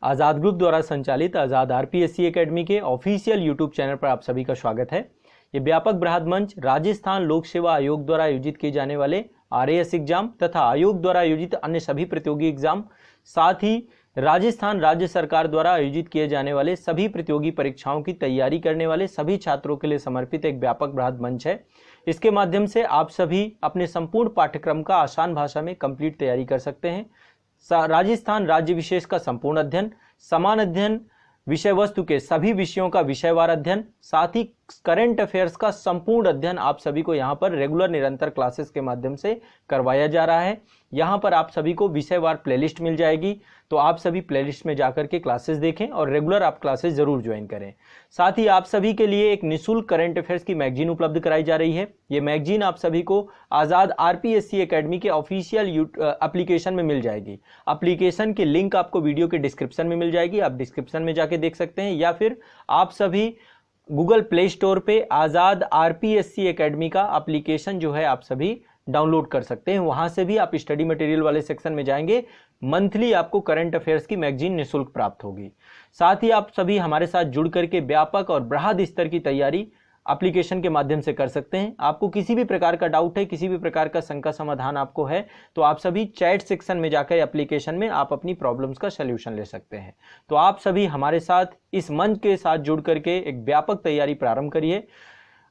आज़ाद group द्वारा संचालित आज़ाद RPSC academy के ऑफिशियल यूट्यूब चैनल पर आप सभी का स्वागत है। ये व्यापक बृहद मंच राजस्थान लोक सेवा आयोग द्वारा आयोजित किए जाने वाले आरएएस एग्जाम तथा आयोग द्वारा आयोजित अन्य सभी प्रतियोगी एग्जाम, साथ ही राजस्थान राज्य सरकार द्वारा आयोजित किए जाने वाले सभी प्रतियोगी परीक्षाओं की तैयारी करने वाले सभी छात्रों के लिए समर्पित एक व्यापक बृहद मंच है। इसके माध्यम से आप सभी अपने संपूर्ण पाठ्यक्रम का आसान भाषा में कंप्लीट तैयारी कर सकते हैं। राजस्थान राज्य विशेष का संपूर्ण अध्ययन, समान अध्ययन, विषय वस्तु के सभी विषयों का विषयवार अध्ययन, साथ ही करंट अफेयर्स का संपूर्ण अध्ययन आप सभी को यहाँ पर रेगुलर निरंतर क्लासेस के माध्यम से करवाया जा रहा है। यहाँ पर आप सभी को विषयवार प्लेलिस्ट मिल जाएगी, तो आप सभी प्लेलिस्ट में जाकर के क्लासेस देखें और रेगुलर आप क्लासेस जरूर ज्वाइन करें। साथ ही आप सभी के लिए एक निःशुल्क करंट अफेयर्स की मैगजीन उपलब्ध कराई जा रही है। ये मैगजीन आप सभी को आज़ाद आरपीएससी एकेडमी के ऑफिशियल एप्लीकेशन में मिल जाएगी। एप्लीकेशन की लिंक आपको वीडियो के डिस्क्रिप्शन में मिल जाएगी, आप डिस्क्रिप्शन में जाके देख सकते हैं, या फिर आप सभी गूगल प्ले स्टोर पे आज़ाद आरपीएससी एकेडमी का एप्लीकेशन जो है आप सभी डाउनलोड कर सकते हैं। वहां से भी आप स्टडी मटेरियल वाले सेक्शन में जाएंगे, मंथली आपको करंट अफेयर्स की मैगजीन निःशुल्क प्राप्त होगी। साथ ही आप सभी हमारे साथ जुड़ करके व्यापक और बृहद स्तर की तैयारी एप्लीकेशन के माध्यम से कर सकते हैं। आपको किसी भी प्रकार का डाउट है, किसी भी प्रकार का शंका समाधान आपको है, तो आप सभी चैट सेक्शन में जाकर एप्लीकेशन में आप अपनी प्रॉब्लम्स का सलूशन ले सकते हैं। तो आप सभी हमारे साथ इस मंच के साथ जुड़ करके एक व्यापक तैयारी प्रारंभ करिए।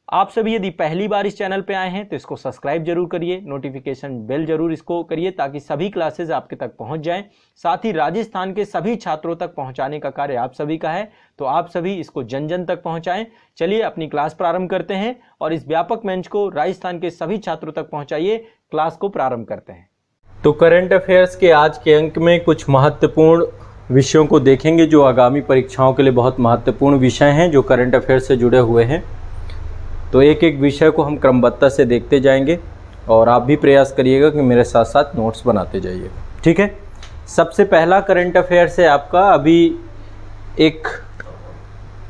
आप सभी यदि पहली बार इस चैनल पे आए हैं तो इसको सब्सक्राइब जरूर करिए, नोटिफिकेशन बेल जरूर इसको करिए ताकि सभी क्लासेस आपके तक पहुंच जाएं। साथ ही राजस्थान के सभी छात्रों तक पहुंचाने का कार्य आप सभी का है, तो आप सभी इसको जन जन तक पहुंचाएं। चलिए अपनी क्लास प्रारंभ करते हैं और इस व्यापक मंच को राजस्थान के सभी छात्रों तक पहुंचाइए। क्लास को प्रारंभ करते हैं। तो करंट अफेयर्स के आज के अंक में कुछ महत्वपूर्ण विषयों को देखेंगे जो आगामी परीक्षाओं के लिए बहुत महत्वपूर्ण विषय हैं, जो करंट अफेयर्स से जुड़े हुए हैं। तो एक एक विषय को हम क्रमबद्धता से देखते जाएंगे और आप भी प्रयास करिएगा कि मेरे साथ साथ नोट्स बनाते जाइए, ठीक है। सबसे पहला करंट अफेयर्स है आपका, अभी एक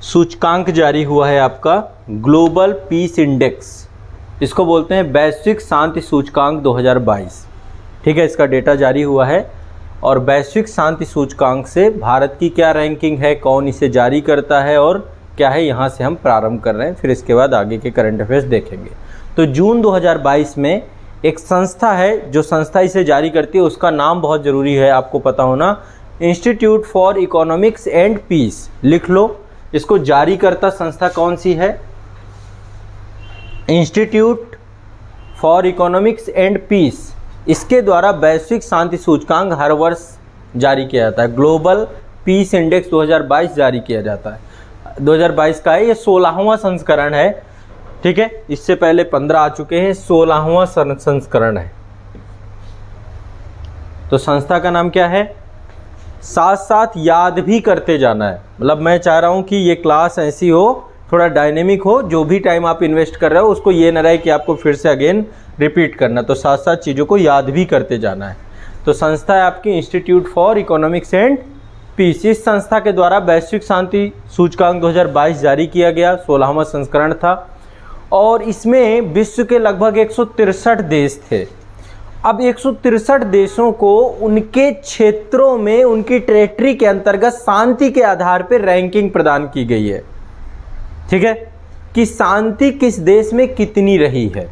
सूचकांक जारी हुआ है आपका ग्लोबल पीस इंडेक्स, इसको बोलते हैं वैश्विक शांति सूचकांक 2022, ठीक है। इसका डेटा जारी हुआ है और वैश्विक शांति सूचकांक से भारत की क्या रैंकिंग है, कौन इसे जारी करता है और क्या है, यहाँ से हम प्रारंभ कर रहे हैं। फिर इसके बाद आगे के करंट अफेयर्स देखेंगे। तो जून 2022 में एक संस्था है, जो संस्था इसे जारी करती है उसका नाम बहुत ज़रूरी है आपको पता होना, institute for economics and peace. लिख लो, इसको जारी करता संस्था कौन सी है, institute for economics and peace. इसके द्वारा वैश्विक शांति सूचकांक हर वर्ष जारी किया जाता है। ग्लोबल पीस इंडेक्स 2022 जारी किया जाता है। 2022 का है, ये 16वां संस्करण है, ठीक है। इससे पहले 15 आ चुके हैं, 16वां संस्करण है। तो संस्था का नाम क्या है, साथ साथ याद भी करते जाना है। मतलब मैं चाह रहा हूं कि ये क्लास ऐसी हो, थोड़ा डायनेमिक हो, जो भी टाइम आप इन्वेस्ट कर रहे हो उसको ये न रहे कि आपको फिर से अगेन रिपीट करना, तो साथ साथ चीज़ों को याद भी करते जाना है। तो संस्था है आपकी institute for economics and peace. इस संस्था के द्वारा वैश्विक शांति सूचकांक 2022 जारी किया गया, 16वां संस्करण था और इसमें विश्व के लगभग 163 देश थे। अब 163 देशों को उनके क्षेत्रों में, उनकी टेरिटरी के अंतर्गत शांति के आधार पर रैंकिंग प्रदान की गई है, ठीक है, कि शांति किस देश में कितनी रही है।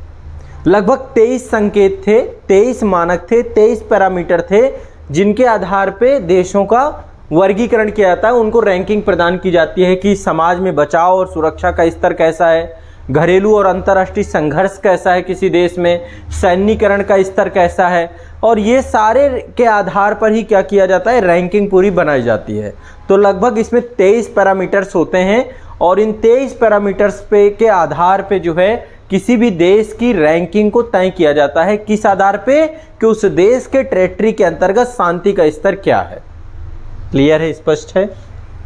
लगभग 23 संकेत थे, 23 मानक थे, 23 पैरामीटर थे, जिनके आधार पे देशों का वर्गीकरण किया जाता है, उनको रैंकिंग प्रदान की जाती है कि समाज में बचाव और सुरक्षा का स्तर कैसा है, घरेलू और अंतर्राष्ट्रीय संघर्ष कैसा है किसी देश में, सैन्यीकरण का स्तर कैसा है, और ये सारे के आधार पर ही क्या किया जाता है, रैंकिंग पूरी बनाई जाती है। तो लगभग इसमें 23 पैरामीटर्स होते हैं और इन 23 पैरामीटर्स पे के आधार पे जो है किसी भी देश की रैंकिंग को तय किया जाता है। किस आधार पे, कि उस देश के टेरिटरी के अंतर्गत शांति का स्तर क्या है। क्लियर है, स्पष्ट है,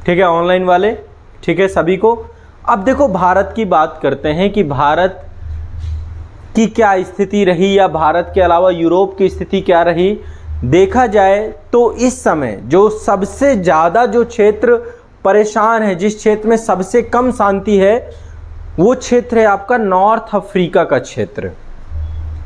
ठीक है ऑनलाइन वाले, ठीक है सभी को। अब देखो भारत की बात करते हैं कि भारत की क्या स्थिति रही, या भारत के अलावा यूरोप की स्थिति क्या रही। देखा जाए तो इस समय जो सबसे ज़्यादा जो क्षेत्र परेशान है, जिस क्षेत्र में सबसे कम शांति है, वो क्षेत्र है आपका नॉर्थ अफ्रीका का क्षेत्र,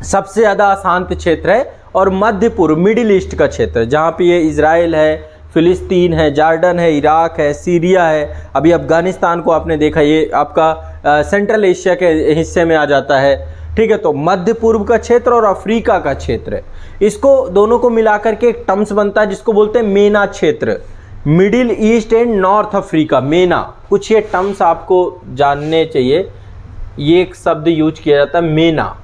सबसे ज़्यादा अशांत क्षेत्र है। और मध्य पूर्व, मिडिल ईस्ट का क्षेत्र, जहाँ पे ये इजराइल है, फिलिस्तीन है, जॉर्डन है, इराक है, सीरिया है, अभी अफगानिस्तान को आपने देखा, ये आपका सेंट्रल एशिया के हिस्से में आ जाता है। ठीक है, तो मध्य पूर्व का क्षेत्र और अफ्रीका का क्षेत्र है, इसको दोनों को मिलाकर के एक टर्म्स बनता है जिसको बोलते हैं मेना क्षेत्र, middle east and north Africa, मेना। कुछ ये टर्म्स आपको जानने चाहिए, ये एक शब्द यूज किया जाता है मेना।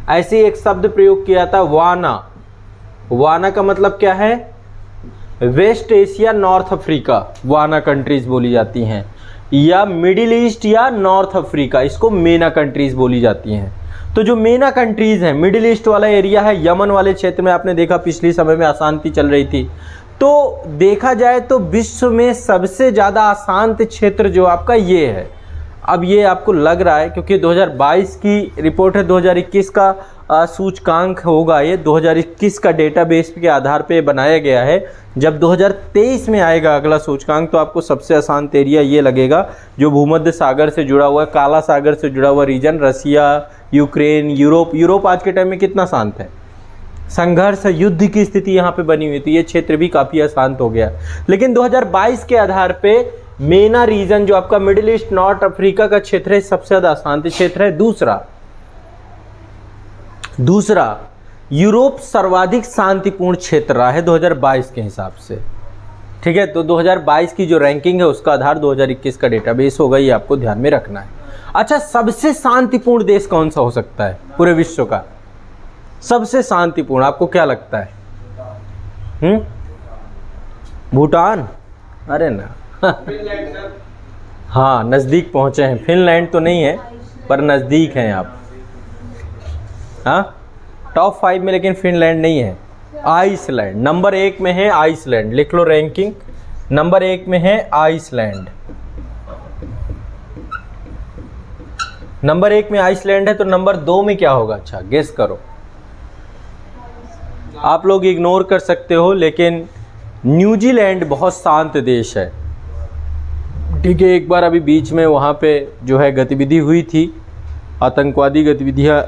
ऐसे एक शब्द प्रयोग किया जाता है वाना। वाना का मतलब क्या है? वेस्ट एशिया, नॉर्थ अफ्रीका, वाना कंट्रीज बोली जाती हैं, या मिडिल ईस्ट या नॉर्थ अफ्रीका, इसको मेना कंट्रीज बोली जाती हैं। तो जो मेना कंट्रीज हैं, मिडिल ईस्ट वाला एरिया है, यमन वाले क्षेत्र में आपने देखा पिछले समय में अशांति चल रही थी। तो देखा जाए तो विश्व में सबसे ज़्यादा अशांत क्षेत्र जो आपका ये है। अब ये आपको लग रहा है क्योंकि 2022 की रिपोर्ट है, 2021 का सूचकांक होगा, ये 2021 का डेटाबेस के आधार पे बनाया गया है। जब 2023 में आएगा अगला सूचकांक तो आपको सबसे अशांत एरिया ये लगेगा जो भूमध्य सागर से जुड़ा हुआ है, काला सागर से जुड़ा हुआ रीजन, रसिया, यूक्रेन, यूरोप आज के टाइम में कितना शांत है, संघर्ष, युद्ध की स्थिति यहाँ पे बनी हुई थी, ये क्षेत्र भी काफ़ी अशांत हो गया। लेकिन 2022 के आधार पे मेना रीजन जो आपका मिडिल ईस्ट नॉर्थ अफ्रीका का क्षेत्र है सबसे ज़्यादा अशांत क्षेत्र है। दूसरा यूरोप सर्वाधिक शांतिपूर्ण क्षेत्र रहा है 2022 के हिसाब से। ठीक है, तो 2022 की जो रैंकिंग है उसका आधार 2021 का डेटाबेस होगा, ये आपको ध्यान में रखना है। अच्छा, सबसे शांतिपूर्ण देश कौन सा हो सकता है पूरे विश्व का? सबसे शांतिपूर्ण आपको क्या लगता है? भूटान? अरे ना हाँ, नज़दीक पहुँचे हैं। फिनलैंड तो नहीं है पर नज़दीक हैं आप। हाँ, टॉप 5 में लेकिन फिनलैंड नहीं है। आइसलैंड नंबर 1 में है। आइसलैंड लिख लो, रैंकिंग नंबर 1 में है आइसलैंड। नंबर 1 में आइसलैंड है तो नंबर 2 में क्या होगा? अच्छा गेस करो। आप लोग इग्नोर कर सकते हो लेकिन न्यूजीलैंड बहुत शांत देश है। ठीक है, एक बार अभी बीच में वहाँ पे जो है गतिविधि हुई थी, आतंकवादी गतिविधियाँ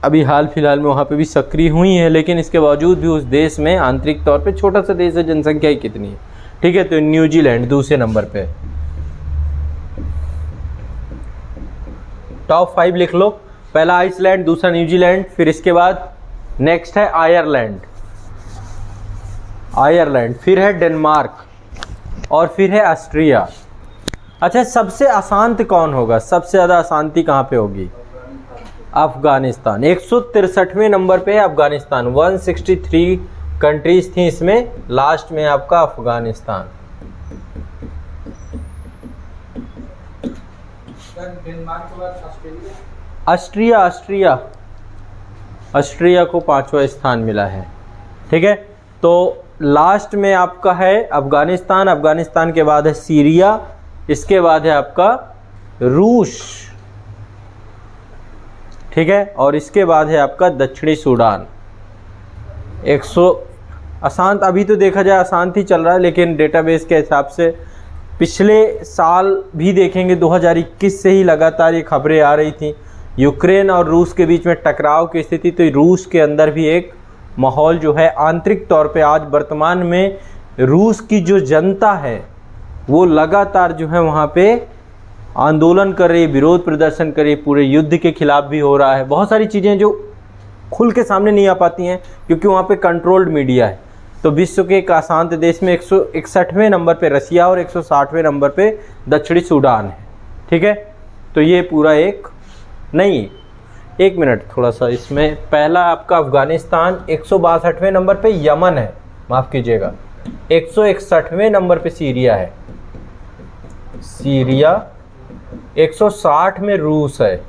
अभी हाल फिलहाल में वहाँ पे भी सक्रिय हुई हैं, लेकिन इसके बावजूद भी उस देश में आंतरिक तौर पे छोटा सा देश है, जनसंख्या ही कितनी है। ठीक है, तो न्यूजीलैंड दूसरे नंबर पे। टॉप 5 लिख लो, पहला आइसलैंड, दूसरा न्यूजीलैंड, फिर इसके बाद नेक्स्ट है आयरलैंड, फिर है डेनमार्क और फिर है ऑस्ट्रिया। अच्छा, सबसे अशांत कौन होगा? सबसे ज़्यादा अशांति कहाँ पे होगी? अफगानिस्तान 163वें नंबर पे है अफगानिस्तान। 163 कंट्रीज थी इसमें, लास्ट में आपका अफगानिस्तान। ऑस्ट्रिया को 5वां स्थान मिला है। ठीक है, तो लास्ट में आपका है अफगानिस्तान, अफगानिस्तान के बाद है सीरिया, इसके बाद है आपका रूस। ठीक है, और इसके बाद है आपका दक्षिणी सूडान। 100 अशांत अभी तो देखा जाए अशांत ही चल रहा है, लेकिन डेटाबेस के हिसाब से पिछले साल भी देखेंगे 2021 से ही लगातार ये खबरें आ रही थी, यूक्रेन और रूस के बीच में टकराव की स्थिति। तो रूस के अंदर भी एक माहौल जो है आंतरिक तौर पे आज वर्तमान में रूस की जो जनता है वो लगातार जो है वहाँ पे आंदोलन कर रही है, विरोध प्रदर्शन कर रही है, पूरे युद्ध के खिलाफ भी हो रहा है। बहुत सारी चीज़ें जो खुल के सामने नहीं आ पाती हैं क्योंकि वहाँ पे कंट्रोल्ड मीडिया है। तो विश्व के एक अशांत देश में 161वें नंबर पे रसिया और 160वें नंबर पे दक्षिणी सूडान है। ठीक है, तो ये पूरा एक नहीं, एक मिनट थोड़ा सा इसमें, पहला आपका अफगानिस्तान 162वें नंबर पे यमन है, माफ़ कीजिएगा, 161वें नंबर पे सीरिया है, 160 में रूस है,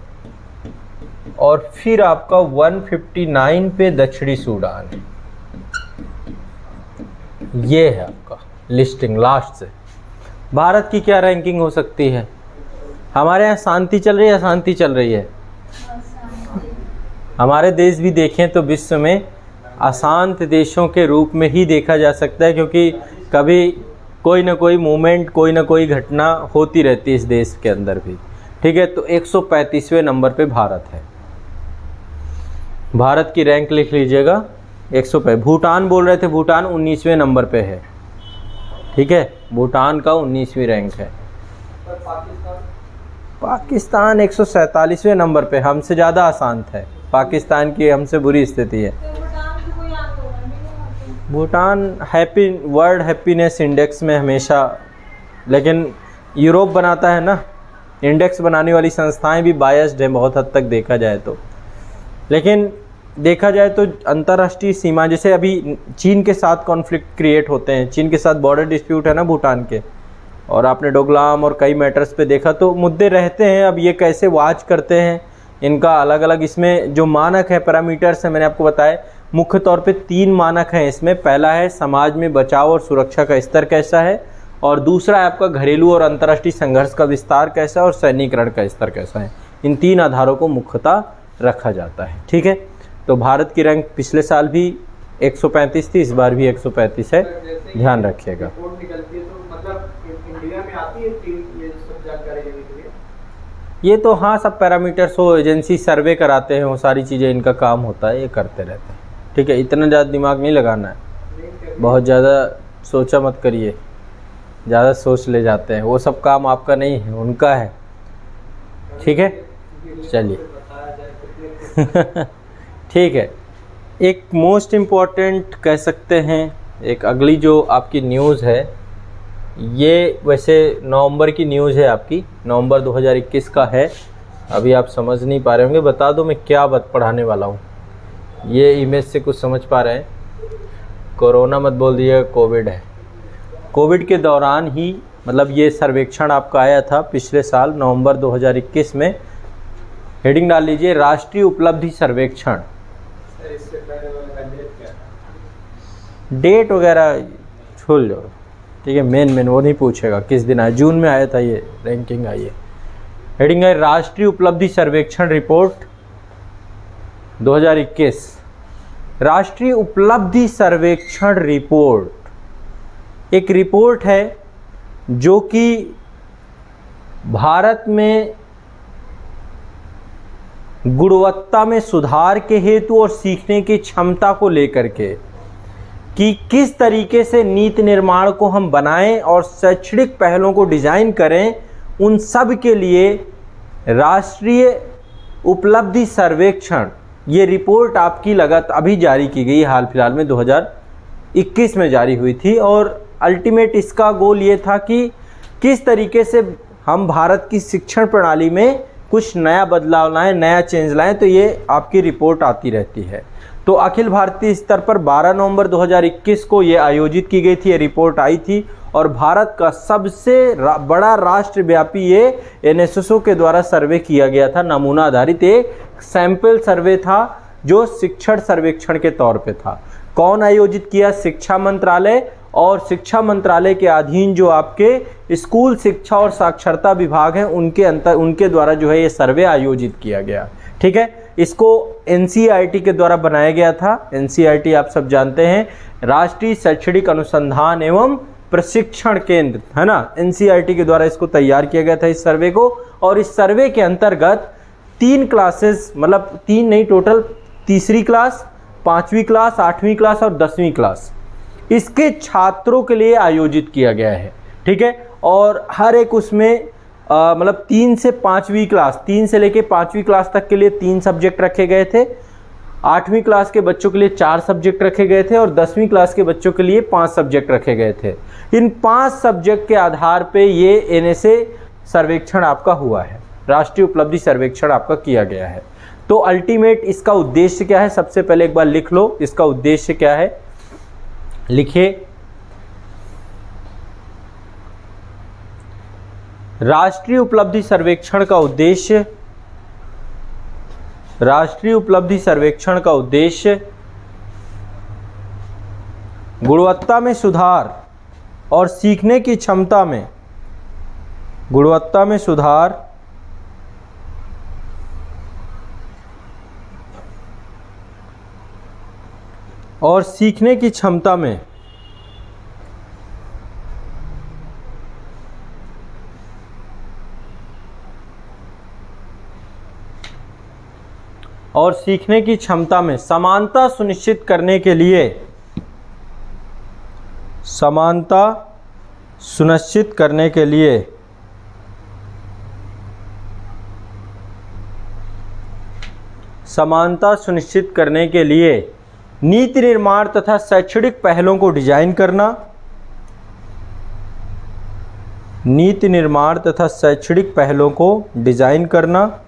और फिर आपका 159 पे दक्षिणी सूडान है। ये है आपका लिस्टिंग लास्ट से। भारत की क्या रैंकिंग हो सकती है? हमारे यहाँ शांति चल रही है, अशांति चल रही है? हमारे देश भी देखें तो विश्व में अशांत देशों के रूप में ही देखा जा सकता है, क्योंकि कभी कोई ना कोई मूवमेंट, कोई ना कोई घटना होती रहती है इस देश के अंदर भी। ठीक है, तो 135वें नंबर पे भारत है। भारत की रैंक लिख लीजिएगा 100 पे। भूटान बोल रहे थे, भूटान 19वें नंबर पे है। ठीक है, भूटान का 19वीं रैंक है। पाकिस्तान 147वें नंबर पे, हमसे ज़्यादा आसान है। पाकिस्तान की हमसे बुरी स्थिति है। भूटान वर्ल्ड हैप्पीनेस इंडेक्स में हमेशा, लेकिन यूरोप बनाता है ना, इंडेक्स बनाने वाली संस्थाएं भी बायस्ड हैं बहुत हद तक देखा जाए तो। लेकिन देखा जाए तो अंतर्राष्ट्रीय सीमा, जैसे अभी चीन के साथ कॉन्फ्लिक्ट क्रिएट होते हैं, चीन के साथ बॉर्डर डिस्प्यूट है ना भूटान के, और आपने डोकलाम और कई मैटर्स पे देखा तो मुद्दे रहते हैं। अब ये कैसे वाच करते हैं, इनका अलग अलग इसमें जो मानक है, पैरामीटर्स है, मैंने आपको बताया मुख्य तौर पे 3 मानक हैं इसमें। पहला है समाज में बचाव और सुरक्षा का स्तर कैसा है, और दूसरा है आपका घरेलू और अंतर्राष्ट्रीय संघर्ष का विस्तार कैसा है, और सैन्यीकरण का स्तर कैसा है। इन 3 आधारों को मुख्यतः रखा जाता है। ठीक है, तो भारत की रैंक पिछले साल भी 135 थी, इस बार भी 135 है, ध्यान रखिएगा। ये तो हाँ, सब पैरामीटर्स हो, एजेंसी सर्वे कराते हैं, वो सारी चीज़ें इनका काम होता है, ये करते रहते हैं। ठीक है, इतना ज़्यादा दिमाग नहीं लगाना है, बहुत ज़्यादा सोचा मत करिए, ज़्यादा सोच ले जाते हैं, वो सब काम आपका नहीं है, उनका है। ठीक है, चलिए ठीक है, एक मोस्ट इम्पॉर्टेंट कह सकते हैं, एक अगली जो आपकी न्यूज़ है, ये वैसे नवंबर की न्यूज़ है आपकी, नवंबर 2021 का है। अभी आप समझ नहीं पा रहे होंगे, बता दो मैं क्या पढ़ाने वाला हूँ। ये इमेज से कुछ समझ पा रहे हैं? कोरोना मत बोल दिए, कोविड है। कोविड के दौरान ही, मतलब ये सर्वेक्षण आपका आया था पिछले साल नवंबर 2021 में। हेडिंग डाल लीजिए, राष्ट्रीय उपलब्धि सर्वेक्षण। डेट वगैरह छोड़ दो, ठीक है, मेन वो नहीं पूछेगा किस दिन आया, जून में आया था ये रैंकिंग आई है। हेडिंग है राष्ट्रीय उपलब्धि सर्वेक्षण रिपोर्ट 2021। राष्ट्रीय उपलब्धि सर्वेक्षण रिपोर्ट एक रिपोर्ट है जो कि भारत में गुणवत्ता में सुधार के हेतु और सीखने की क्षमता को लेकर के, कि किस तरीके से नीति निर्माण को हम बनाएं और शैक्षणिक पहलों को डिजाइन करें, उन सब के लिए राष्ट्रीय उपलब्धि सर्वेक्षण, ये रिपोर्ट आपकी अभी जारी की गई, हाल फिलहाल में 2021 में जारी हुई थी। और अल्टीमेट इसका गोल ये था कि किस तरीके से हम भारत की शिक्षण प्रणाली में कुछ नया बदलाव लाएं, नया चेंज लाएं, तो ये आपकी रिपोर्ट आती रहती है। तो अखिल भारतीय स्तर पर 12 नवंबर 2021 को ये आयोजित की गई थी, ये रिपोर्ट आई थी, और भारत का सबसे बड़ा राष्ट्रव्यापी ये एनएसएसओ के द्वारा सर्वे किया गया था, नमूना आधारित एक सैंपल सर्वे था जो शिक्षण सर्वेक्षण के तौर पे था। कौन आयोजित किया? शिक्षा मंत्रालय, और शिक्षा मंत्रालय के अधीन जो आपके स्कूल शिक्षा और साक्षरता विभाग हैं उनके द्वारा जो है ये सर्वे आयोजित किया गया। ठीक है, इसको एनसीईआरटी के द्वारा बनाया गया था। एनसीईआरटी आप सब जानते हैं, राष्ट्रीय शैक्षणिक अनुसंधान एवं प्रशिक्षण केंद्र, है ना। एनसीईआरटी के द्वारा इसको तैयार किया गया था, इस सर्वे को। और इस सर्वे के अंतर्गत 3 क्लासेस, मतलब 3 नहीं, टोटल तीसरी क्लास, 5वीं क्लास, 8वीं क्लास और 10वीं क्लास, इसके छात्रों के लिए आयोजित किया गया है। ठीक है, और हर एक उसमें मतलब 3 से 5वीं क्लास, 3 से लेके 5वीं क्लास तक के लिए 3 सब्जेक्ट रखे गए थे, 8वीं क्लास के बच्चों के लिए 4 सब्जेक्ट रखे गए थे, और 10वीं क्लास के बच्चों के लिए 5 सब्जेक्ट रखे गए थे। इन 5 सब्जेक्ट के आधार पे ये एनएसए सर्वेक्षण आपका हुआ है, राष्ट्रीय उपलब्धि सर्वेक्षण आपका किया गया है। तो अल्टीमेट इसका उद्देश्य क्या है, सबसे पहले एक बार लिख लो, इसका उद्देश्य क्या है, लिखिए। राष्ट्रीय उपलब्धि सर्वेक्षण का उद्देश्य, राष्ट्रीय उपलब्धि सर्वेक्षण का उद्देश्य गुणवत्ता में सुधार और सीखने की क्षमता में, गुणवत्ता में सुधार और सीखने की क्षमता में समानता सुनिश्चित करने के लिए, समानता सुनिश्चित करने के लिए समानता सुनिश्चित करने के लिए नीति निर्माण तथा शैक्षणिक पहलों को डिजाइन करना, नीति निर्माण तथा शैक्षणिक पहलों को डिजाइन करना,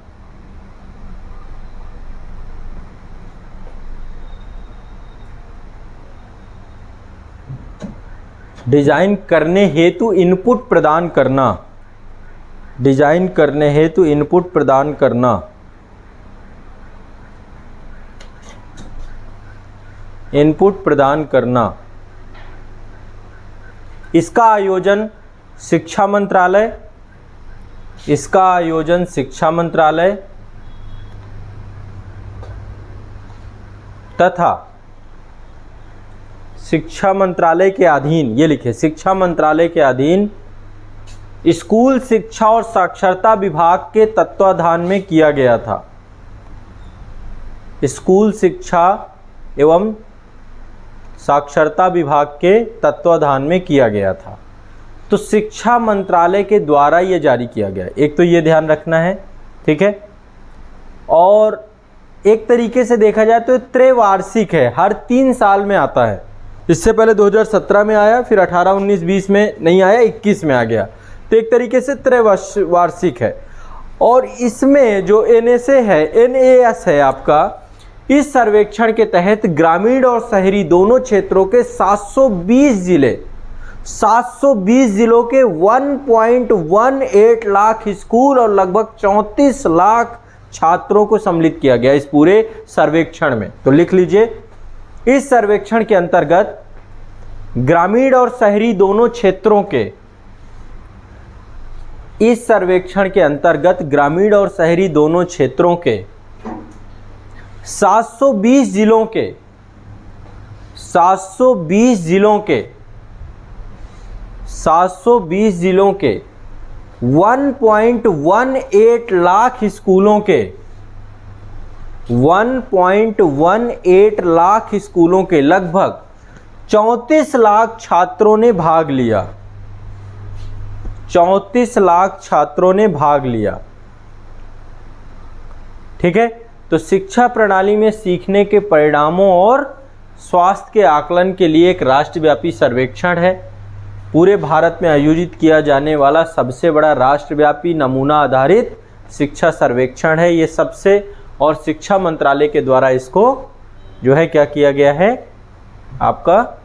डिजाइन करने हेतु इनपुट प्रदान करना, डिजाइन करने हेतु इनपुट प्रदान करना, इनपुट प्रदान करना। इसका आयोजन शिक्षा मंत्रालय, इसका आयोजन शिक्षा मंत्रालय तथा शिक्षा मंत्रालय के अधीन, ये लिखे, शिक्षा मंत्रालय के अधीन स्कूल शिक्षा और साक्षरता विभाग के तत्वाधान में किया गया था। स्कूल शिक्षा एवं साक्षरता विभाग के तत्वाधान में किया गया था। तो शिक्षा मंत्रालय के द्वारा ये जारी किया गया, एक तो ये ध्यान रखना है, ठीक है। और एक तरीके से देखा जाए तो त्रैवार्षिक है, हर 3 साल में आता है। इससे पहले 2017 में आया, फिर 18, 19, 20 में नहीं आया, 21 में आ गया। तो एक तरीके से त्रैवार्षिक है। और इसमें जो NSA है, NAS है आपका, इस सर्वेक्षण के तहत ग्रामीण और शहरी दोनों क्षेत्रों के 720 जिले, 720 जिलों के 1.18 लाख स्कूल और लगभग 34 लाख छात्रों को सम्मिलित किया गया इस पूरे सर्वेक्षण में। तो लिख लीजिए, इस सर्वेक्षण के अंतर्गत ग्रामीण और शहरी दोनों क्षेत्रों के, इस सर्वेक्षण के अंतर्गत ग्रामीण और शहरी दोनों क्षेत्रों के 720 जिलों के 720 जिलों के 1.18 लाख स्कूलों के 1.18 लाख स्कूलों के लगभग 34 लाख छात्रों ने भाग लिया। 34 लाख छात्रों ने भाग लिया, ठीक है। तो शिक्षा प्रणाली में सीखने के परिणामों और स्वास्थ्य के आकलन के लिए एक राष्ट्रव्यापी सर्वेक्षण है। पूरे भारत में आयोजित किया जाने वाला सबसे बड़ा राष्ट्रव्यापी नमूना आधारित शिक्षा सर्वेक्षण है ये सबसे, और शिक्षा मंत्रालय के द्वारा इसको जो है क्या किया गया है आपका,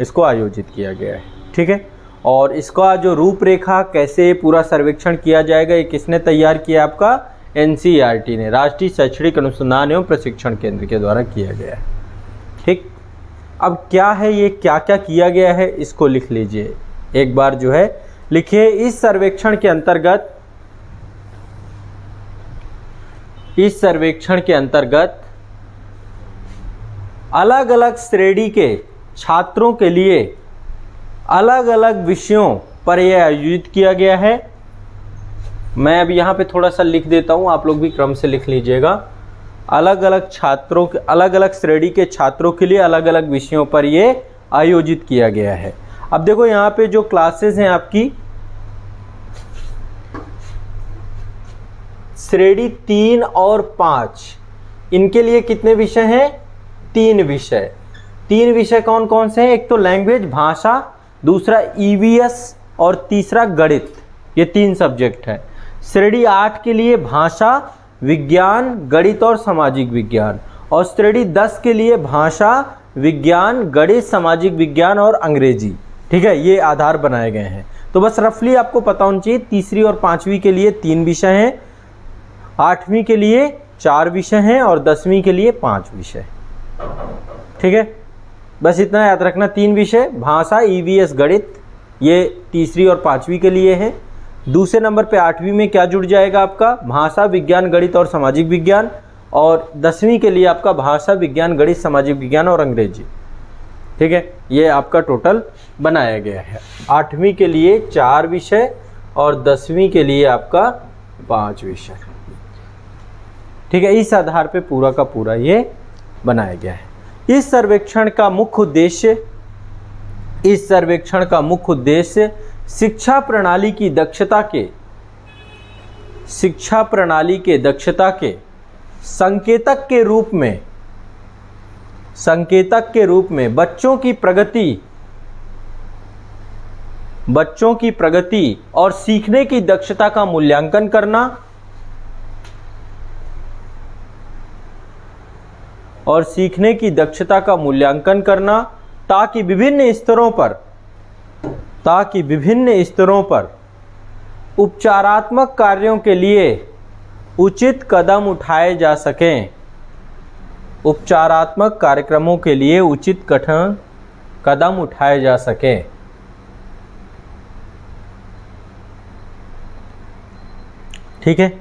इसको आयोजित किया गया है, ठीक है। और इसका जो रूपरेखा, कैसे पूरा सर्वेक्षण किया जाएगा, ये किसने तैयार किया, आपका NCERT ने, राष्ट्रीय शैक्षणिक अनुसंधान एवं प्रशिक्षण केंद्र के द्वारा किया गया है, ठीक। अब क्या है ये, क्या क्या किया गया है, इसको लिख लीजिए एक बार, जो है लिखिए। इस सर्वेक्षण के अंतर्गत अलग अलग श्रेणी के छात्रों के लिए अलग अलग विषयों पर यह आयोजित किया गया है। मैं अभी यहाँ पे थोड़ा सा लिख देता हूँ, आप लोग भी क्रम से लिख लीजिएगा। अलग अलग छात्रों के, अलग अलग श्रेणी के छात्रों के लिए अलग अलग विषयों पर ये आयोजित किया गया है। अब देखो यहाँ पे जो क्लासेस हैं आपकी, श्रेणी 3 और 5, इनके लिए कितने विषय हैं, 3 विषय। 3 विषय कौन कौन से हैं, एक तो लैंग्वेज भाषा, दूसरा EVS और तीसरा गणित, ये 3 सब्जेक्ट है। श्रेणी 8 के लिए भाषा, विज्ञान, गणित और सामाजिक विज्ञान, और श्रेणी 10 के लिए भाषा, विज्ञान, गणित, सामाजिक विज्ञान और अंग्रेजी, ठीक है। ये आधार बनाए गए हैं। तो बस रफली आपको पता होना चाहिए, तीसरी और 5वीं के लिए 3 विषय हैं, 8वीं के लिए 4 विषय हैं और 10वीं के लिए 5 विषय, ठीक है। बस इतना याद रखना, 3 विषय, भाषा, EVS, गणित, ये तीसरी और 5वीं के लिए है। दूसरे नंबर पे 8वीं में क्या जुड़ जाएगा आपका, भाषा, विज्ञान, गणित और सामाजिक विज्ञान, और 10वीं के लिए आपका भाषा, विज्ञान, गणित, सामाजिक विज्ञान और अंग्रेजी, ठीक है। ये आपका टोटल बनाया गया है। 8वीं के लिए 4 विषय और 10वीं के लिए आपका 5 विषय, ठीक है। इस आधार पे पूरा का पूरा ये बनाया गया है। इस सर्वेक्षण का मुख्य उद्देश्य शिक्षा प्रणाली की दक्षता के संकेतक के रूप में बच्चों की प्रगति और सीखने की दक्षता का मूल्यांकन करना ताकि विभिन्न स्तरों पर उपचारात्मक कार्यों के लिए उचित कदम उठाए जा सकें। उपचारात्मक कार्यक्रमों के लिए उचित कदम उठाए जा सकें। ठीक है,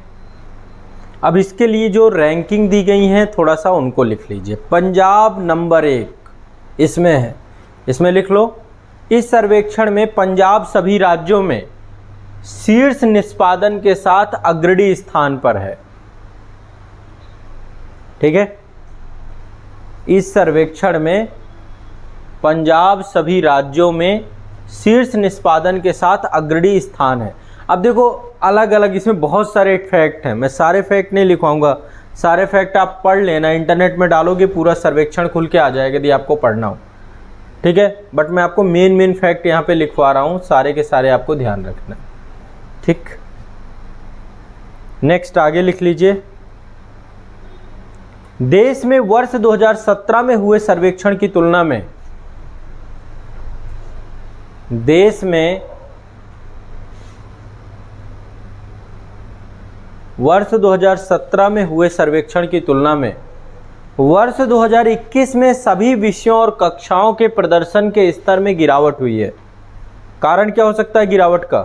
अब इसके लिए जो रैंकिंग दी गई है थोड़ा सा उनको लिख लीजिए। पंजाब नंबर 1 इसमें है, इसमें लिख लो। इस सर्वेक्षण में पंजाब सभी राज्यों में शीर्ष निष्पादन के साथ अग्रणी स्थान पर है। ठीक है, इस सर्वेक्षण में पंजाब सभी राज्यों में शीर्ष निष्पादन के साथ अग्रणी स्थान है। अब देखो अलग अलग इसमें बहुत सारे फैक्ट हैं, मैं सारे फैक्ट नहीं लिखवाऊंगा, सारे फैक्ट आप पढ़ लेना, इंटरनेट में डालोगे पूरा सर्वेक्षण खुल के आ जाएगा यदि आपको पढ़ना हो। ठीक है, बट मैं आपको मेन फैक्ट यहाँ पे लिखवा रहा हूँ, सारे के सारे आपको ध्यान रखना। ठीक, नेक्स्ट आगे लिख लीजिए। देश में वर्ष 2017 में हुए सर्वेक्षण की तुलना में वर्ष 2017 में हुए सर्वेक्षण की तुलना में वर्ष 2021 में सभी विषयों और कक्षाओं के प्रदर्शन के स्तर में गिरावट हुई है। कारण क्या हो सकता है गिरावट का?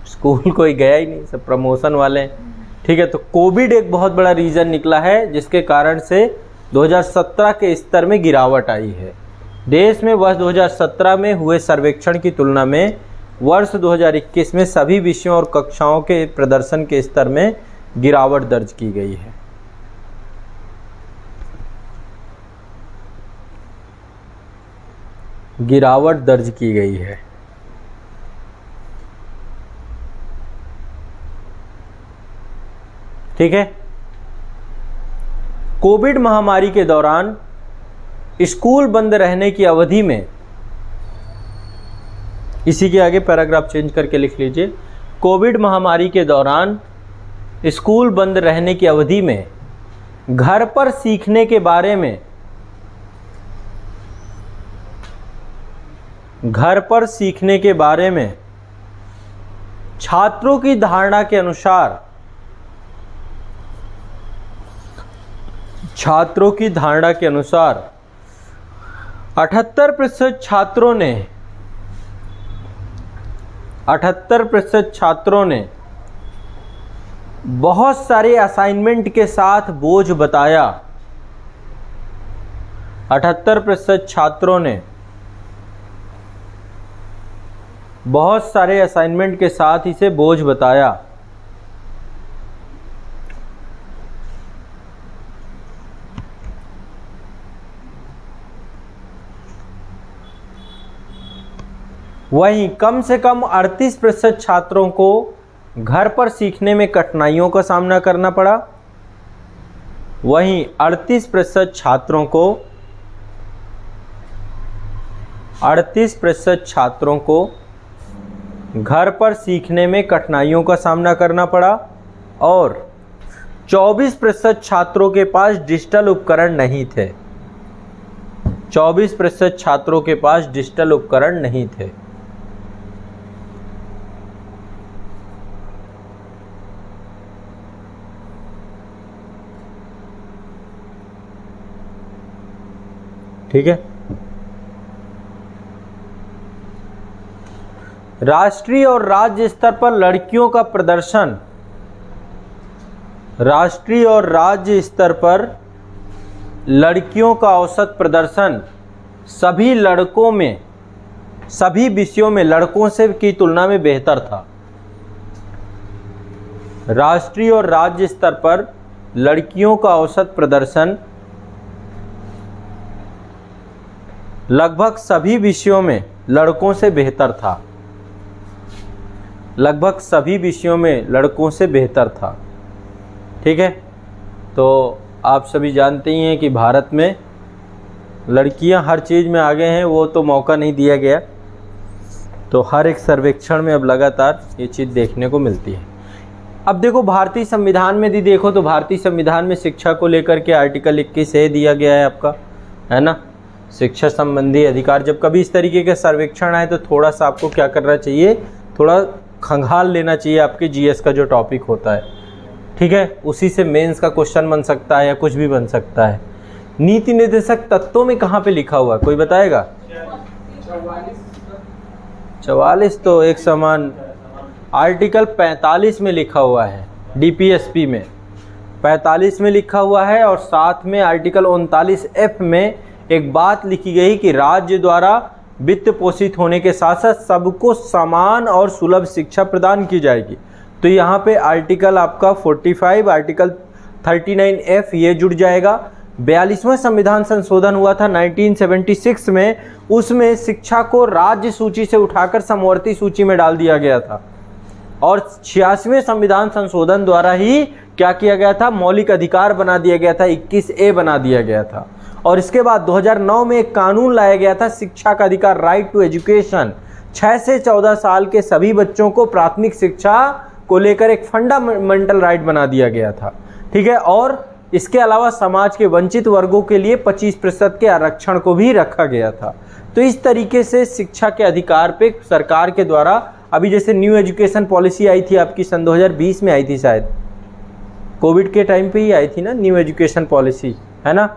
स्कूल कोई गया ही नहीं, सब प्रमोशन वाले हैं। ठीक है, तो कोविड एक बहुत बड़ा रीज़न निकला है जिसके कारण से 2017 के स्तर में गिरावट आई है। देश में वर्ष 2017 में हुए सर्वेक्षण की तुलना में वर्ष 2021 में सभी विषयों और कक्षाओं के प्रदर्शन के स्तर में गिरावट दर्ज की गई है। गिरावट दर्ज की गई है। ठीक है, कोविड महामारी के दौरान स्कूल बंद रहने की अवधि में, इसी के आगे पैराग्राफ चेंज करके लिख लीजिए। कोविड महामारी के दौरान स्कूल बंद रहने की अवधि में घर पर सीखने के बारे में छात्रों की धारणा के अनुसार 78% छात्रों ने बहुत सारे असाइनमेंट के साथ बोझ बताया। 78% छात्रों ने बहुत सारे असाइनमेंट के साथ इसे बोझ बताया। वहीं कम से कम 38% छात्रों को घर पर सीखने में कठिनाइयों का सामना करना पड़ा। वहीं 38% छात्रों को घर पर सीखने में कठिनाइयों का सामना करना पड़ा और 24% छात्रों के पास डिजिटल उपकरण नहीं थे। 24% छात्रों के पास डिजिटल उपकरण नहीं थे। ठीक है, राष्ट्रीय और राज्य स्तर पर लड़कियों का प्रदर्शन, राष्ट्रीय और राज्य स्तर पर लड़कियों का औसत प्रदर्शन सभी विषयों में लड़कों से की तुलना में बेहतर था। राष्ट्रीय और राज्य स्तर पर लड़कियों का औसत प्रदर्शन लगभग सभी विषयों में लड़कों से बेहतर था। लगभग सभी विषयों में लड़कों से बेहतर था। ठीक है, तो आप सभी जानते ही हैं कि भारत में लड़कियां हर चीज़ में आगे हैं, वो तो मौका नहीं दिया गया। तो हर एक सर्वेक्षण में अब लगातार ये चीज़ देखने को मिलती है। अब देखो भारतीय संविधान में यदि देखो तो भारतीय संविधान में शिक्षा को लेकर के आर्टिकल 21A दिया गया है आपका, है ना, शिक्षा संबंधी अधिकार। जब कभी इस तरीके के सर्वेक्षण आए तो थोड़ा सा आपको क्या करना चाहिए, थोड़ा खंगाल लेना चाहिए आपके जीएस का जो टॉपिक होता है। ठीक है, उसी से मेंस का क्वेश्चन बन सकता है या कुछ भी बन सकता है। नीति निर्देशक तत्वों में कहाँ पे लिखा हुआ है, कोई बताएगा? 44 तो एक समान। आर्टिकल 45 में लिखा हुआ है, डीपीएसपी में 45 में लिखा हुआ है, और साथ में आर्टिकल 39F में एक बात लिखी गई कि राज्य द्वारा वित्त पोषित होने के साथ साथ सबको समान और सुलभ शिक्षा प्रदान की जाएगी। तो यहाँ पे आर्टिकल आपका 45, आर्टिकल 39F ये जुड़ जाएगा। 42वां संविधान संशोधन हुआ था 1976 में, उसमें शिक्षा को राज्य सूची से उठाकर समवर्ती सूची में डाल दिया गया था। और 86वें संविधान संशोधन द्वारा ही क्या किया गया था, मौलिक अधिकार बना दिया गया था, 21A बना दिया गया था। और इसके बाद 2009 में एक कानून लाया गया था, शिक्षा का अधिकार, राइट टू एजुकेशन। 6 से 14 साल के सभी बच्चों को प्राथमिक शिक्षा को लेकर एक फंडामेंटल राइट बना दिया गया था। ठीक है, और इसके अलावा समाज के वंचित वर्गों के लिए 25% के आरक्षण को भी रखा गया था। तो इस तरीके से शिक्षा के अधिकार पे सरकार के द्वारा, अभी जैसे न्यू एजुकेशन पॉलिसी आई थी आपकी सन 2020 में आई थी, शायद कोविड के टाइम पे ही आई थी ना न्यू एजुकेशन पॉलिसी, है ना।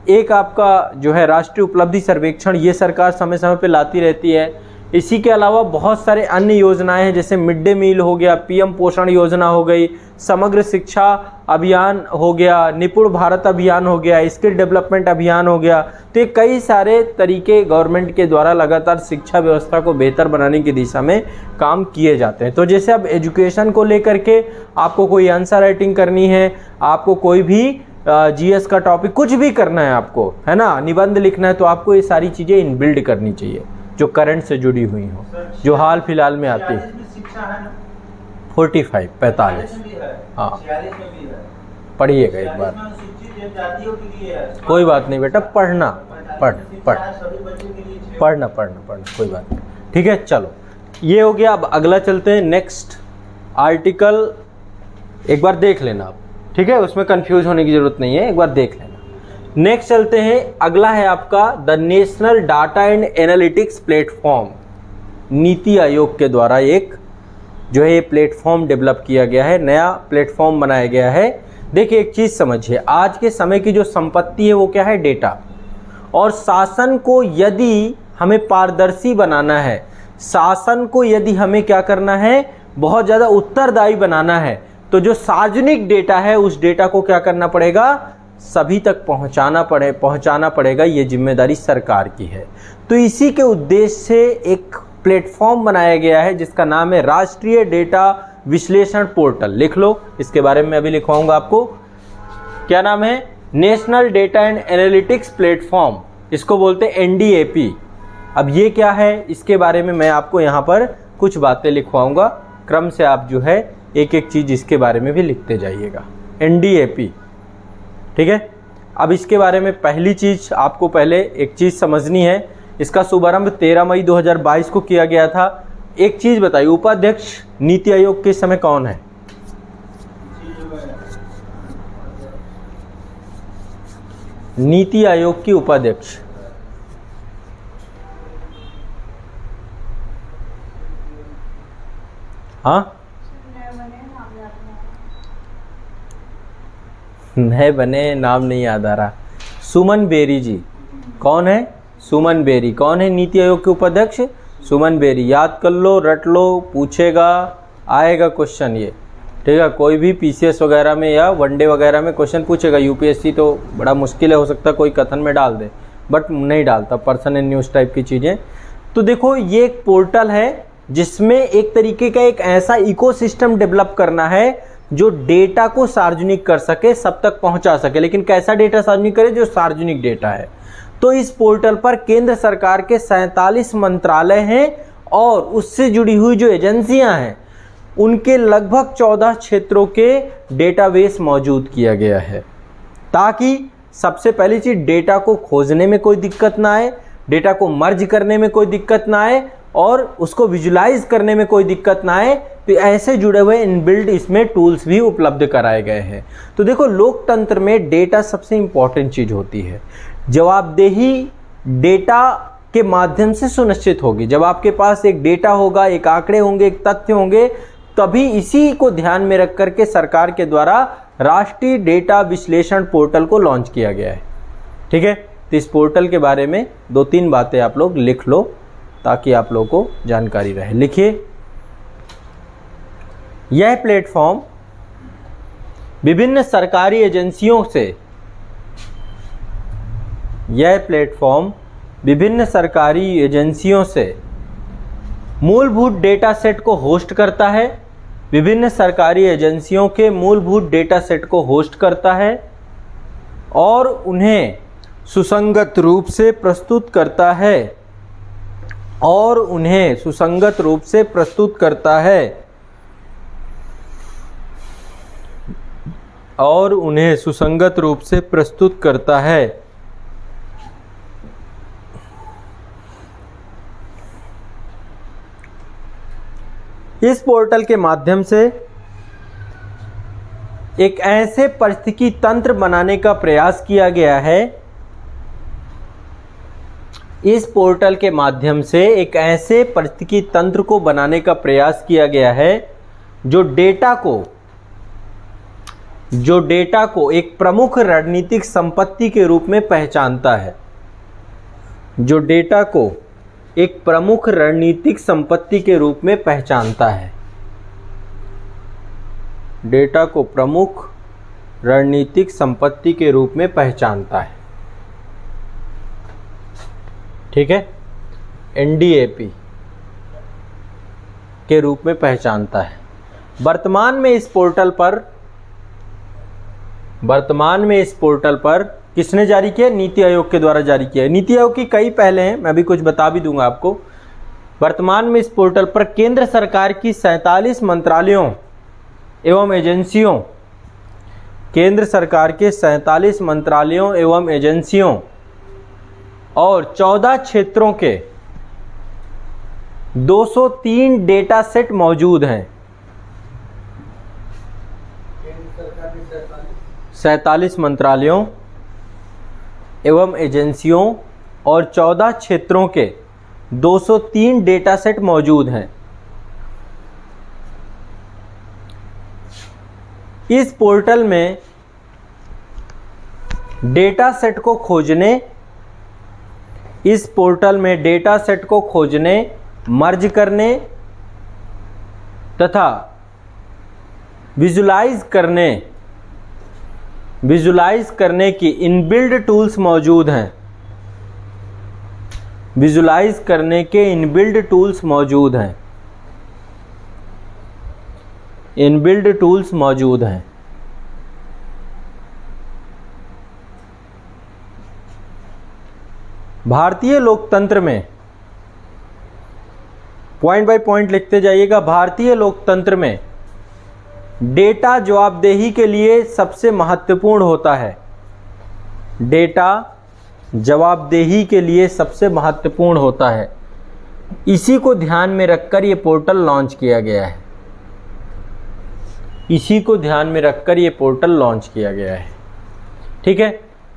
एक आपका जो है राष्ट्रीय उपलब्धि सर्वेक्षण, ये सरकार समय समय पे लाती रहती है। इसी के अलावा बहुत सारे अन्य योजनाएं हैं, जैसे मिड डे मील हो गया, पीएम पोषण योजना हो गई, समग्र शिक्षा अभियान हो गया, निपुण भारत अभियान हो गया, स्किल डेवलपमेंट अभियान हो गया। तो ये कई सारे तरीके गवर्नमेंट के द्वारा लगातार शिक्षा व्यवस्था को बेहतर बनाने की दिशा में काम किए जाते हैं। तो जैसे अब एजुकेशन को लेकर के आपको कोई आंसर राइटिंग करनी है, आपको कोई भी जीएस का टॉपिक कुछ भी करना है आपको, है ना, निबंध लिखना है, तो आपको ये सारी चीज़ें इनबिल्ड करनी चाहिए जो करंट से जुड़ी हुई हो, जो हाल फिलहाल में आती है। 45 हाँ, पढ़िएगा एक बार, कोई बात नहीं बेटा, पढ़ना कोई बात नहीं। ठीक है, चलो ये हो गया। अब अगला चलते हैं, नेक्स्ट आर्टिकल एक बार देख लेना आप, ठीक है, उसमें कंफ्यूज होने की जरूरत नहीं है, एक बार देख लेना। नेक्स्ट चलते हैं, अगला है आपका the national data and analytics platform. NITI Aayog के द्वारा एक जो है ये प्लेटफॉर्म डेवलप किया गया है, नया प्लेटफॉर्म बनाया गया है। देखिए एक चीज़ समझिए, आज के समय की जो संपत्ति है वो क्या है, डेटा। और शासन को यदि हमें पारदर्शी बनाना है, शासन को यदि हमें क्या करना है, बहुत ज़्यादा उत्तरदायी बनाना है, तो जो सार्वजनिक डेटा है उस डेटा को क्या करना पड़ेगा, सभी तक पहुंचाना पड़ेगा। ये जिम्मेदारी सरकार की है। तो इसी के उद्देश्य से एक प्लेटफॉर्म बनाया गया है जिसका नाम है राष्ट्रीय डेटा विश्लेषण पोर्टल। लिख लो, इसके बारे में अभी लिखवाऊंगा आपको। क्या नाम है, national data and analytics platform, इसको बोलते हैं एनडीएपी। अब ये क्या है, इसके बारे में मैं आपको यहाँ पर कुछ बातें लिखवाऊंगा, क्रम से आप जो है एक एक चीज़ इसके बारे में भी लिखते जाइएगा। एनडीएपी, ठीक है। अब इसके बारे में पहली चीज़ आपको पहले एक चीज़ समझनी है, इसका शुभारंभ 13 मई 2022 को किया गया था। एक चीज़ बताइए, उपाध्यक्ष नीति आयोग के समय कौन है? नीति आयोग की उपाध्यक्ष हाँ, नए बने, नाम नहीं याद आ रहा। सुमन बेरी जी। कौन है? सुमन बेरी। कौन है नीति आयोग के उपाध्यक्ष? सुमन बेरी। याद कर लो, रट लो, पूछेगा, आएगा क्वेश्चन ये, ठीक है। कोई भी पीसीएस वगैरह में या वनडे वगैरह में क्वेश्चन पूछेगा। यूपीएससी तो बड़ा मुश्किल है, हो सकता है कोई कथन में डाल दे, बट नहीं डालता, पर्सन एंड न्यूज़ टाइप की चीज़ें। तो देखो ये एक पोर्टल है जिसमें एक तरीके का एक ऐसा इकोसिस्टम डेवलप करना है जो डेटा को सार्वजनिक कर सके, सब तक पहुंचा सके। लेकिन कैसा डेटा सार्वजनिक करे? जो सार्वजनिक डेटा है। तो इस पोर्टल पर केंद्र सरकार के 47 मंत्रालय हैं और उससे जुड़ी हुई जो एजेंसियां हैं उनके लगभग 14 क्षेत्रों के डेटाबेस मौजूद किया गया है, ताकि सबसे पहली चीज़ डेटा को खोजने में कोई दिक्कत ना आए, डेटा को मर्ज करने में कोई दिक्कत ना आए और उसको विजुलाइज करने में कोई दिक्कत ना आए। तो ऐसे जुड़े हुए इनबिल्ट इसमें टूल्स भी उपलब्ध कराए गए हैं। तो देखो, लोकतंत्र में डेटा सबसे इम्पॉर्टेंट चीज़ होती है। जवाबदेही डेटा के माध्यम से सुनिश्चित होगी। जब आपके पास एक डेटा होगा, एक आंकड़े होंगे, एक तथ्य होंगे, तभी इसी को ध्यान में रख करके सरकार के द्वारा राष्ट्रीय डेटा विश्लेषण पोर्टल को लॉन्च किया गया है। ठीक है, तो इस पोर्टल के बारे में 2-3 बातें आप लोग लिख लो ताकि आप लोगों को जानकारी रहे। लिखिए, यह प्लेटफॉर्म विभिन्न सरकारी एजेंसियों से मूलभूत डेटा सेट को होस्ट करता है, विभिन्न सरकारी एजेंसियों के मूलभूत डेटा सेट को होस्ट करता है और उन्हें सुसंगत रूप से प्रस्तुत करता है इस पोर्टल के माध्यम से एक ऐसे पारिस्थितिकी तंत्र बनाने का प्रयास किया गया है, इस पोर्टल के माध्यम से एक ऐसे पारिस्थितिकी तंत्र को बनाने का प्रयास किया गया है जो डेटा को एक प्रमुख रणनीतिक संपत्ति के रूप में पहचानता है, जो डेटा को एक प्रमुख रणनीतिक संपत्ति के रूप में पहचानता है, डेटा को प्रमुख रणनीतिक संपत्ति के रूप में पहचानता है। ठीक है, NDAP के रूप में पहचानता है। वर्तमान में इस पोर्टल पर किसने जारी किया? नीति आयोग के द्वारा जारी किया है। नीति आयोग की कई पहले हैं, मैं अभी कुछ बता भी दूंगा आपको। वर्तमान में इस पोर्टल पर केंद्र सरकार की 47 मंत्रालयों एवं एजेंसियों, केंद्र सरकार के 47 मंत्रालयों एवं एजेंसियों और 14 क्षेत्रों के 203 डेटा सेट मौजूद हैं। 47 मंत्रालयों एवं एजेंसियों और 14 क्षेत्रों के 203 डेटा सेट मौजूद हैं। इस पोर्टल में डेटा सेट को खोजने, मर्ज करने तथा विजुलाइज करने की इनबिल्ट टूल्स मौजूद हैं। विजुलाइज करने के इनबिल्ट टूल्स मौजूद हैं। भारतीय लोकतंत्र में, पॉइंट बाय पॉइंट लिखते जाइएगा, भारतीय लोकतंत्र में डेटा जवाबदेही के लिए सबसे महत्वपूर्ण होता है। डेटा जवाबदेही के लिए सबसे महत्वपूर्ण होता है। इसी को ध्यान में रखकर ये पोर्टल लॉन्च किया गया है। ठीक है,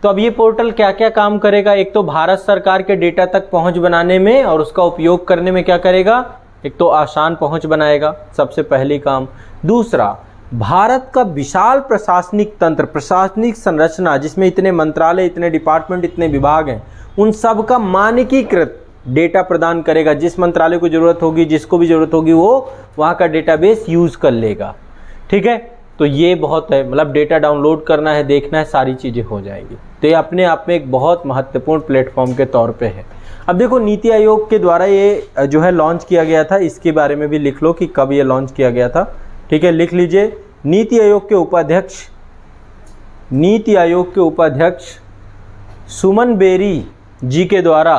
तो अब ये पोर्टल क्या क्या काम करेगा? एक तो भारत सरकार के डेटा तक पहुंच बनाने में और उसका उपयोग करने में क्या करेगा? एक तो आसान पहुंच बनाएगा, सबसे पहली काम। दूसरा, भारत का विशाल प्रशासनिक तंत्र, प्रशासनिक संरचना जिसमें इतने मंत्रालय, इतने डिपार्टमेंट, इतने विभाग हैं, उन सब का मानकीकृत डेटा प्रदान करेगा। जिस मंत्रालय को जरूरत होगी, जिसको भी जरूरत होगी, वो वहाँ का डेटाबेस यूज़ कर लेगा। ठीक है, तो ये बहुत है, मतलब डेटा डाउनलोड करना है, देखना है, सारी चीज़ें हो जाएगी। तो ये अपने आप में एक बहुत महत्वपूर्ण प्लेटफॉर्म के तौर पे है। अब देखो, नीति आयोग के द्वारा ये जो है लॉन्च किया गया था, इसके बारे में भी लिख लो कि कब ये लॉन्च किया गया था। ठीक है, लिख लीजिए। नीति आयोग के उपाध्यक्ष सुमन बेरी जी के द्वारा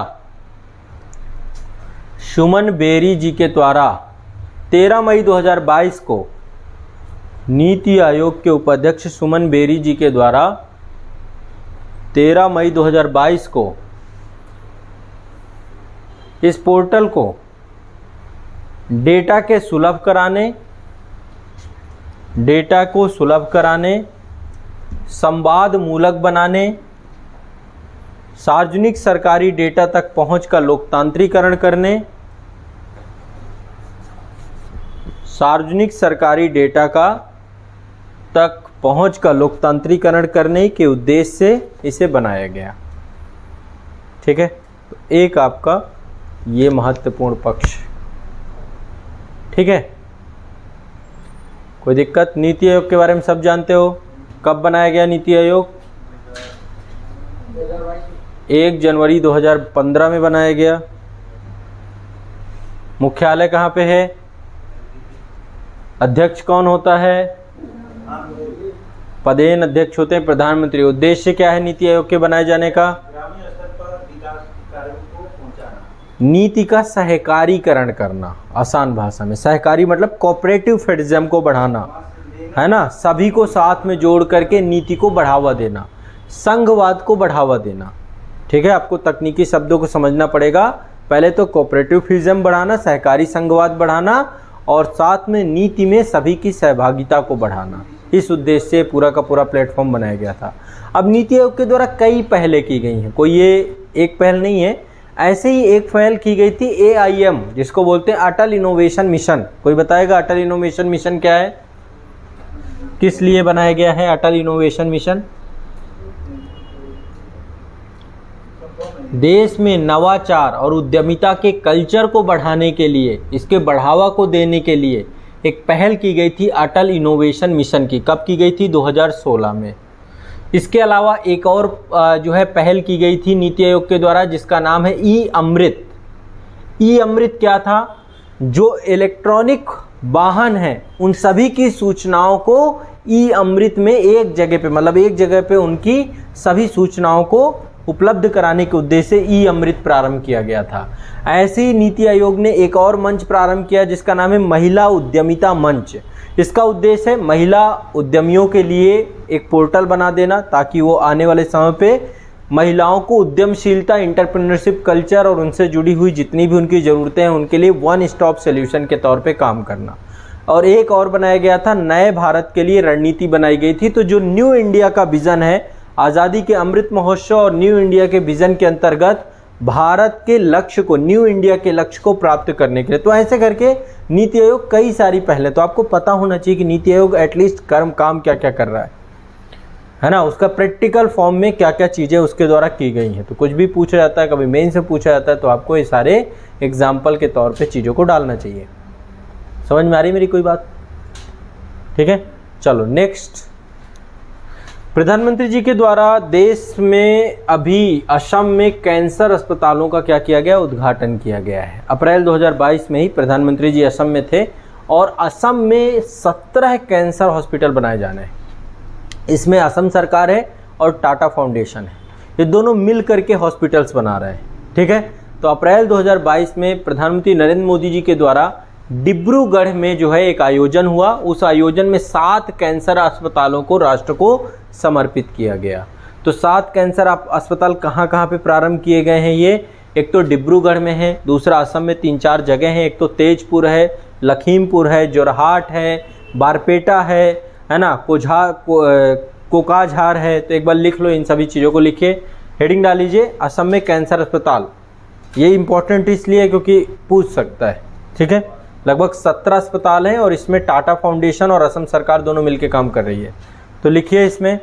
13 मई 2022 को नीति आयोग के उपाध्यक्ष सुमन बेरी जी के द्वारा 13 मई 2022 को इस पोर्टल को डेटा को सुलभ कराने, संवाद मूलक बनाने, सार्वजनिक सरकारी डेटा तक पहुंच का लोकतांत्रिकरण करने, सार्वजनिक सरकारी डेटा तक पहुंच का लोकतांत्रिकरण करने के उद्देश्य से इसे बनाया गया। ठीक है, तो एक आपका ये महत्वपूर्ण पक्ष। ठीक है, कोई दिक्कत? नीति आयोग के बारे में सब जानते हो। कब बनाया गया नीति आयोग? 1 जनवरी 2015 में बनाया गया। मुख्यालय कहाँ पे है? अध्यक्ष कौन होता है? पदेन अध्यक्ष होते हैं प्रधानमंत्री। उद्देश्य क्या है नीति आयोग के बनाए जाने का? नीति का सहकारीकरण करना। आसान भाषा में सहकारी मतलब कोऑपरेटिव फेडरलिज्म को बढ़ाना, है ना, सभी को साथ में जोड़ करके नीति को बढ़ावा देना, संघवाद को बढ़ावा देना। ठीक है, आपको तकनीकी शब्दों को समझना पड़ेगा। पहले तो कोऑपरेटिव फेडरलिज्म बढ़ाना, सहकारी संघवाद बढ़ाना और साथ में नीति में सभी की सहभागिता को बढ़ाना। इस उद्देश्य से पूरा का पूरा प्लेटफॉर्म बनाया गया था। अब नीति आयोग के द्वारा कई पहलें की गई हैं, कोई ये एक पहल नहीं है। ऐसे ही एक पहल की गई थी AIM, जिसको बोलते हैं अटल इनोवेशन मिशन। कोई बताएगा अटल इनोवेशन मिशन क्या है? किस लिए बनाया गया है अटल इनोवेशन मिशन? देश में नवाचार और उद्यमिता के कल्चर को बढ़ाने के लिए, इसके बढ़ावा को देने के लिए एक पहल की गई थी अटल इनोवेशन मिशन की। कब की गई थी? 2016 में। इसके अलावा एक और जो है पहल की गई थी नीति आयोग के द्वारा, जिसका नाम है ई-अमृत। ई-अमृत क्या था? जो इलेक्ट्रॉनिक वाहन हैं उन सभी की सूचनाओं को ई-अमृत में एक जगह पे, मतलब एक जगह पे उनकी सभी सूचनाओं को उपलब्ध कराने के उद्देश्य से ई-अमृत प्रारंभ किया गया था। ऐसे ही नीति आयोग ने एक और मंच प्रारंभ किया जिसका नाम है महिला उद्यमिता मंच। इसका उद्देश्य है महिला उद्यमियों के लिए एक पोर्टल बना देना, ताकि वो आने वाले समय पे महिलाओं को उद्यमशीलता, एंटरप्रेन्योरशिप कल्चर और उनसे जुड़ी हुई जितनी भी उनकी ज़रूरतें हैं उनके लिए वन स्टॉप सॉल्यूशन के तौर पे काम करना। और एक और बनाया गया था, नए भारत के लिए रणनीति बनाई गई थी। तो जो न्यू इंडिया का विज़न है, आज़ादी के अमृत महोत्सव और न्यू इंडिया के विज़न के अंतर्गत भारत के लक्ष्य को, न्यू इंडिया के लक्ष्य को प्राप्त करने के लिए, तो ऐसे करके नीति आयोग कई सारी पहले, तो आपको पता होना चाहिए कि नीति आयोग एटलीस्ट काम क्या क्या कर रहा है ना, उसका प्रैक्टिकल फॉर्म में क्या क्या चीज़ें उसके द्वारा की गई हैं। तो कुछ भी पूछा जाता है, कभी मेन से पूछा जाता है, तो आपको ये सारे एग्जाम्पल के तौर पे चीज़ों को डालना चाहिए। समझ में आ रही मेरी कोई बात? ठीक है, चलो नेक्स्ट। प्रधानमंत्री जी के द्वारा देश में अभी असम में कैंसर अस्पतालों का क्या किया गया? उद्घाटन किया गया है। अप्रैल 2022 में ही प्रधानमंत्री जी असम में थे और असम में 17 कैंसर हॉस्पिटल बनाए जाने हैं। इसमें असम सरकार है और टाटा फाउंडेशन है, ये दोनों मिल करके हॉस्पिटल्स बना रहे हैं। ठीक है, तो अप्रैल 2022 में प्रधानमंत्री नरेंद्र मोदी जी के द्वारा डिब्रूगढ़ में जो है एक आयोजन हुआ। उस आयोजन में 7 कैंसर अस्पतालों को राष्ट्र को समर्पित किया गया। तो 7 कैंसर अस्पताल कहाँ कहाँ पे प्रारंभ किए गए हैं? ये एक तो डिब्रूगढ़ में है, दूसरा असम में 3-4 जगह हैं। एक तो तेजपुर है, लखीमपुर है, जोरहाट है, बारपेटा है ना, कोकाझार है। तो एक बार लिख लो, इन सभी चीज़ों को लिखिए, हेडिंग डाल लीजिए असम में कैंसर अस्पताल। ये इंपॉर्टेंट इसलिए क्योंकि पूछ सकता है। ठीक है, लगभग 17 अस्पताल हैं और इसमें टाटा फाउंडेशन और असम सरकार दोनों मिलकर काम कर रही है। तो लिखिए इसमें,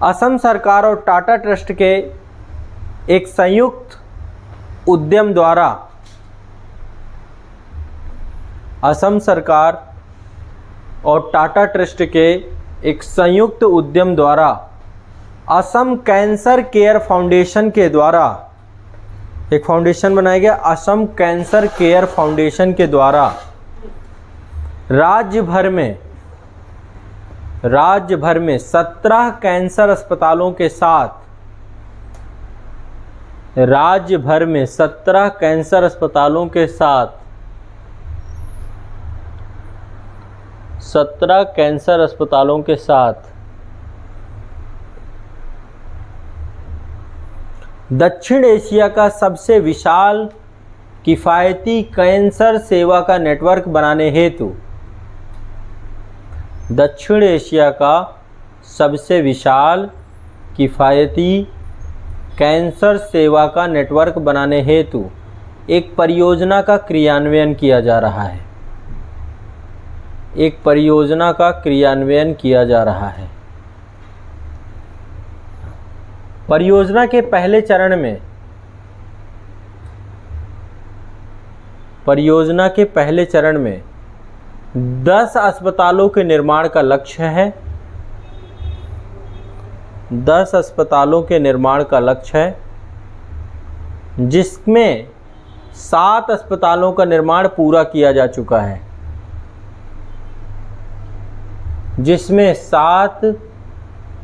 असम सरकार और टाटा ट्रस्ट के एक संयुक्त उद्यम द्वारा, असम सरकार और टाटा ट्रस्ट के एक संयुक्त उद्यम द्वारा असम कैंसर केयर फाउंडेशन के द्वारा एक फाउंडेशन बनाया गया। असम कैंसर केयर फाउंडेशन के द्वारा राज्य भर में 17 कैंसर अस्पतालों के साथ राज्य भर में 17 कैंसर अस्पतालों के साथ 17 कैंसर अस्पतालों के साथ दक्षिण एशिया का सबसे विशाल किफ़ायती कैंसर सेवा का नेटवर्क बनाने हेतु दक्षिण एशिया का सबसे विशाल किफ़ायती कैंसर सेवा का नेटवर्क बनाने हेतु एक परियोजना का क्रियान्वयन किया जा रहा है। एक परियोजना का क्रियान्वयन किया जा रहा है। परियोजना के पहले चरण में परियोजना के पहले चरण में 10 अस्पतालों के निर्माण का लक्ष्य है। 10 अस्पतालों के निर्माण का लक्ष्य है, जिसमें 7 अस्पतालों का निर्माण पूरा किया जा चुका है। जिसमें 7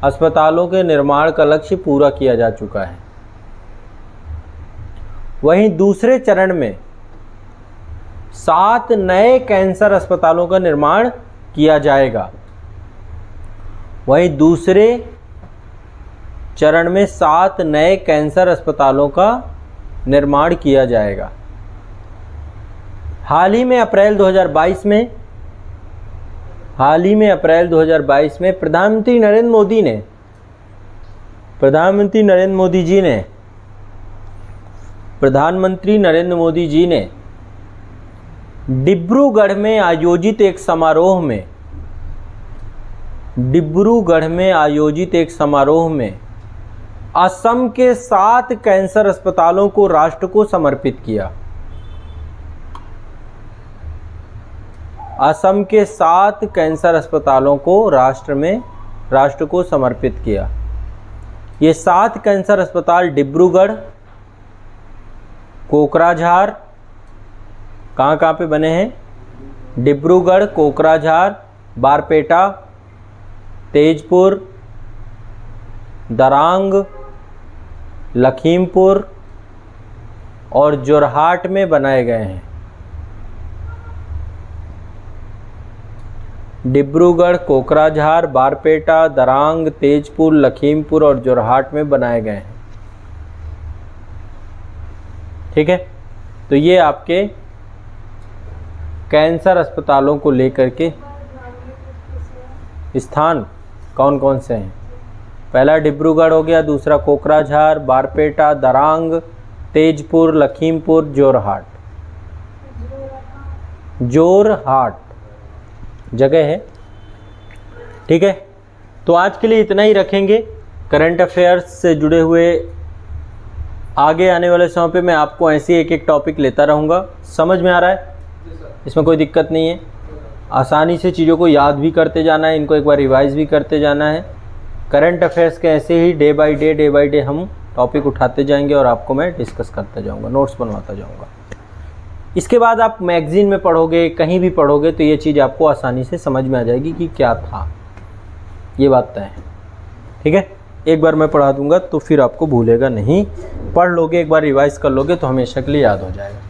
अस्पतालों के निर्माण का लक्ष्य पूरा किया जा चुका है। वहीं दूसरे चरण में 7 नए कैंसर अस्पतालों का निर्माण किया जाएगा। वहीं दूसरे चरण में 7 नए कैंसर अस्पतालों का निर्माण किया जाएगा। हाल ही में अप्रैल 2022 में प्रधानमंत्री नरेंद्र मोदी जी ने डिब्रूगढ़ में आयोजित एक समारोह में असम के 7 कैंसर अस्पतालों को राष्ट्र को समर्पित किया। असम के 7 कैंसर अस्पतालों को राष्ट्र को समर्पित किया। ये 7 कैंसर अस्पताल डिब्रूगढ़, कोकराझार, कहाँ पे बने हैं? डिब्रूगढ़, कोकराझार, बारपेटा, तेजपुर, दरांग, लखीमपुर और जोरहाट में बनाए गए हैं। डिब्रूगढ़, कोकराझार, बारपेटा, दरांग, तेजपुर, लखीमपुर और जोरहाट में बनाए गए हैं। ठीक है, तो ये आपके कैंसर अस्पतालों को लेकर के स्थान कौन कौन से हैं? पहला डिब्रूगढ़ हो गया, दूसरा कोकराझार, बारपेटा, दरांग, तेजपुर, लखीमपुर, जोरहाट जगह है। ठीक है, तो आज के लिए इतना ही रखेंगे। करंट अफेयर्स से जुड़े हुए आगे आने वाले समय पे मैं आपको ऐसे एक टॉपिक लेता रहूँगा। समझ में आ रहा है? इसमें कोई दिक्कत नहीं है। आसानी से चीज़ों को याद भी करते जाना है, इनको एक बार रिवाइज भी करते जाना है। करंट अफेयर्स के ऐसे ही डे बाय डे हम टॉपिक उठाते जाएंगे और आपको मैं डिस्कस करता जाऊंगा, नोट्स बनवाता जाऊंगा। इसके बाद आप मैगजीन में पढ़ोगे, कहीं भी पढ़ोगे, तो ये चीज़ आपको आसानी से समझ में आ जाएगी कि क्या था। ये बात तय है। ठीक है, एक बार मैं पढ़ा दूंगा तो फिर आपको भूलेगा नहीं। पढ़ लोगे, एक बार रिवाइज कर लोगे तो हमेशा के लिए याद हो जाएगा।